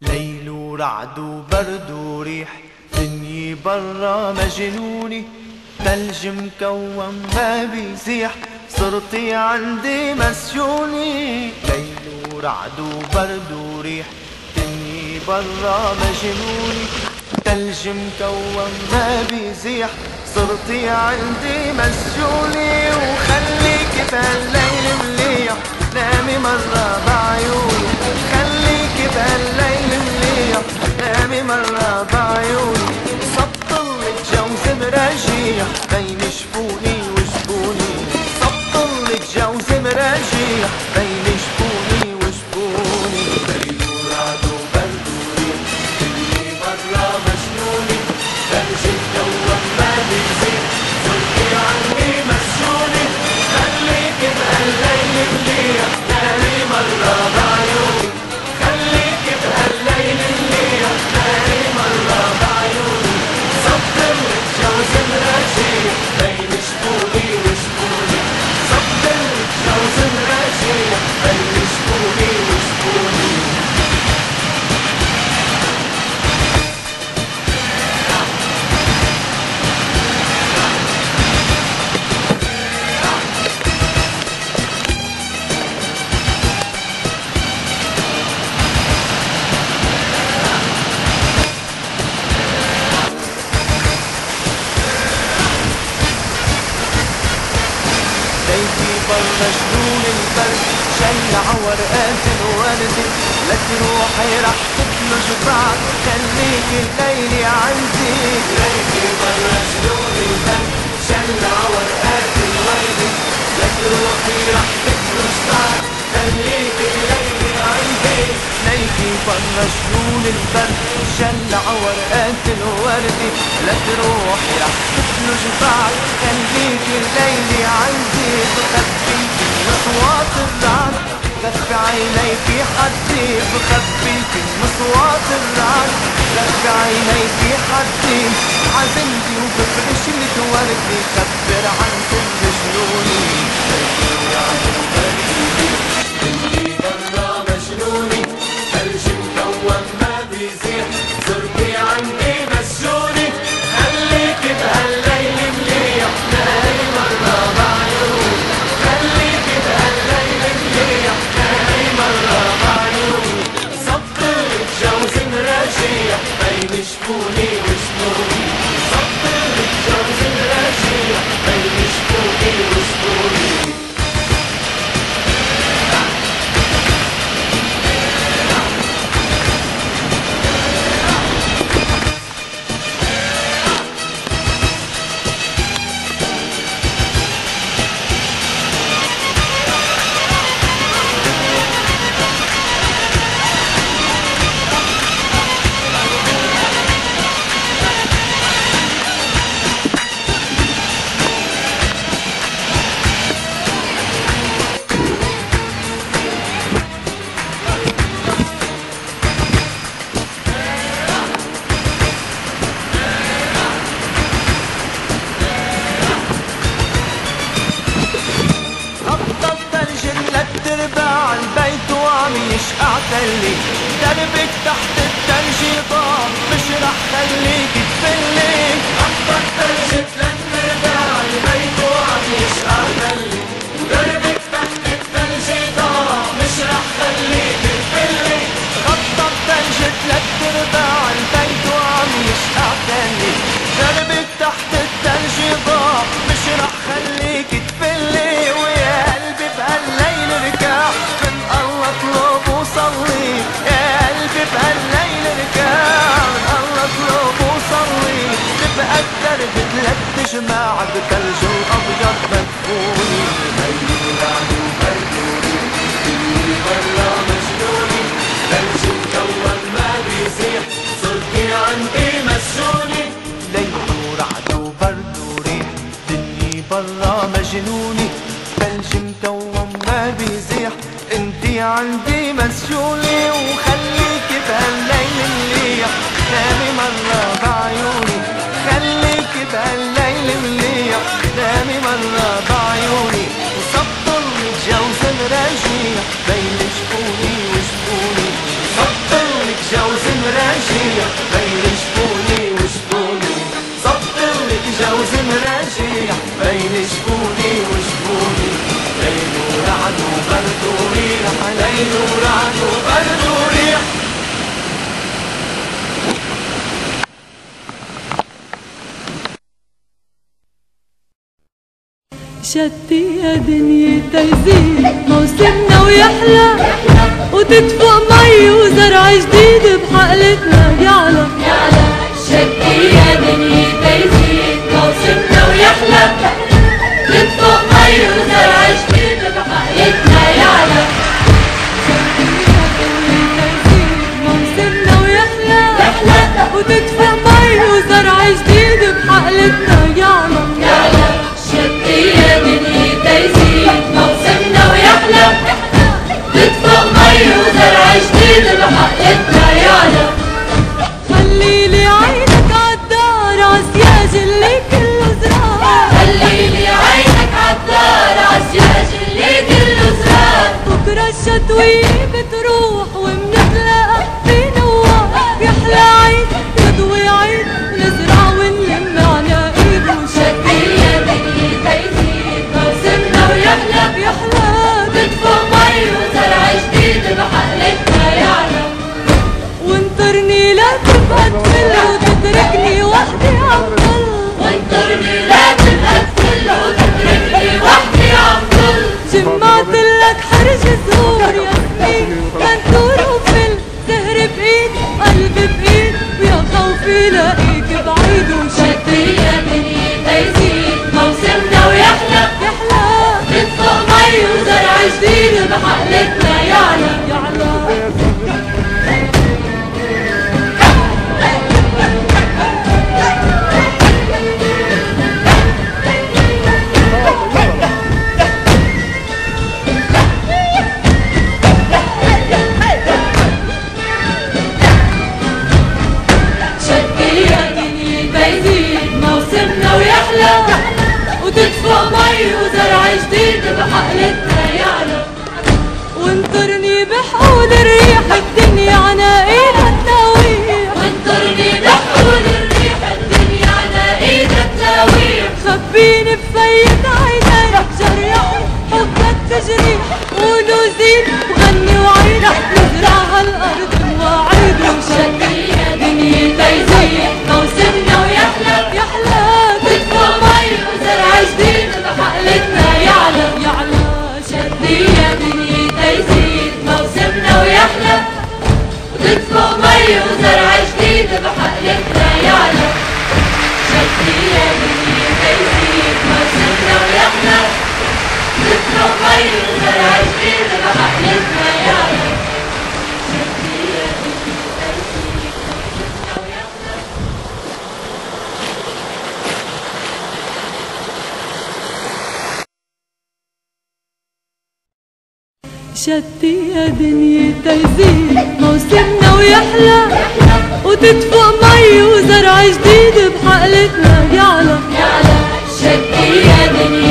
ليل ورعد وبرد وريح، دنيا برا مجنوني، ثلج مكوم ما بيزيح، صرتي عندي مسجوني. ليل ورعد وبرد وريح، دنيا برا مجنوني، ثلج مكوم ما بيزيح، صرتي عندي مسجوني. وخليكي بهالليل مليح، نامي مرة بعيوني، خليكي بهالليل مليح، نامي مرة بعيوني. سطلك جوز مراجيح بين شفوني وشفوني، سطلك جوز مراجيح بين شفوني وشفوني. ليل ورعد وبرد وريح، دنيا برا مجنوني، ثلج مكوم ما بيزيح، صرتي عني مسجوني. خليكي بهالليل مليح، نامي مرة بعيوني، خليكي بهالليل مليح، نامي مرة بعيوني. سطلك جوز مراجيح بين شفوني وشفوني، سطلك جوز مراجيح بين شفوني وشفوني. ليكي برا جنون البرد، شلع ورقات الورد، لك روحي رح تبلج بعد، خليكي الليلة عندي. ليكي برا جنون البرد، شلع ورقات الورد، لك روحي رح تبلج بعد، خليكي الليلة عندي. ليكي برا جنون البرد، شلع ورقات الورد، لك روحي رح تبلج بعد، خليكي الليلة عندي. بخبيكي مصوات الرعد، غفي عينيكي حدي، بخبيكي مصوات الرعد، غفي عينيكي حدي. عزمتي وبفرش لك وردي، خبر عن سر جنوني. ليلي ورعد وبرد، دنيا برا مجنوني، ثلج مكوم ما بيزيح، صرتي عندي مسجوني. خليكي بهالليل مليح، نامي مرة بعيوني، خليكي بهالليل مليح، نامي مرة بعيوني. سطلك جوز مراجيح بين شفوني وشفوني، سطلك جوز مراجيح بين شفوني وشفوني. تربع البيت وعم يشقع تلي، دربك تحت الثلج ضاع، مش رح خليك تفلي. خطك ثلج تربع البيت وعم يشقع تلي، دربك تحت الثلج ضاع، مش رح خليك تفلي. خطك ثلج تربع البيت وعم يشقع تلي، دربك تحت الثلج ضاع، مش رح خليك تفلي. ويا قلبي بهالليل اركع، من الله اطلب وصلي، يا قلبي بهالليل اركع، من الله اطلب وصلي. تبقى الدرب 3 جماع بثلج الابيض مدفوني. ليل ورعد وبرد وريح، دنيا برا مجنوني، ثلج مكون ما بيزيح، صرتي عندي مسجوني. ليل ورعد وبرد وريح، دنيا برا مجنوني، ثلج مكون ما بيزيح، انتي عندي مسجوني. وخليكي بهالليل مليح، نامي مرة بعيوني، خليكي بهالليل مليح، نامي مرة بعيوني. وسطلك جوز مراجيح بين شفوني وشفوني، سطلك جوز مراجيح بين شفوني وشفوني زبطلي جوز مراجيح بين شفوني وشفوني ليل ورعد وبرد وريح ليل ورعد وبرد وريح شتي يا دنيا تيزيد موسمنا ويحلى وتدفق مي وزرع جديد بحقلتنا يعلى شتي يا دنيا تيزيد موسمنا ويحلى تدفق مي وزرع جديد بحقلتنا يعلى موسمنا ويحلى وتدفق مي وزرع جديد بحقلتنا يعلى شتي يا دنيا تيزيد موسمنا ويحلى تدفق مي وزرع جديد بحقلتنا يعلى خليلي عينك عالدار عالسياج اللي كله زرار خليلي عينك عالدار عالسياج اللي كله زرار بكرة الشتوية بتروح ومنتلاقى في نوار يحلى عيد يضوي عيد نزرع ونلم عناقيد شتي يا دنيا تيزيد موسمنا ويحلى تدفق مي وزرع جديد بحقلتنا يعلى وانطرني لا تبقى تفل وتتركني وحدي عم ضل وانطرني لا تبقى تفل وتتركني وحدي عم ضل جمعتلك حرج زهور ياسمين كنتور وفل زهر بايد قلب بايد ويا خوفي لاقيك بعيد شتي يا دنيا تيزيد موسمنا ويحلى تدفق مي وزرع جديد بحقلتنا يعلى وتدفق مي وزرع جديد بحقلتنا يعلى وانطرني بحقول الريح الدنيا عناقيدها تلاويح وانطرني بحقول الريح الدنيا عناقيدها تلاويح خبيني بفيض عينيك جرحني حبك تجريح قولوا زيد وغني وعيد نزرع هالارض مواعيد شتي يا دنيا تيزيد موسمنا ويحلى تدفق مي وزرع جديد بحقلتنا يعلى شتي يا دنيا تيزيد موسمنا ويحلى وتدفق مي وزرع جديد بحقلتنا يعلى شتي يا دنيا تيزيد موسمنا ويحلى تدفق مي وزرع جديد بحقلتنا يعلى شتي يا دنيا تيزيد موسمنا ويحلى شتي يا دنيا تيزيد موسمنا ويحلى وتدفق مي وزرع جديد بحقلتنا يعلى شتي يا دنيا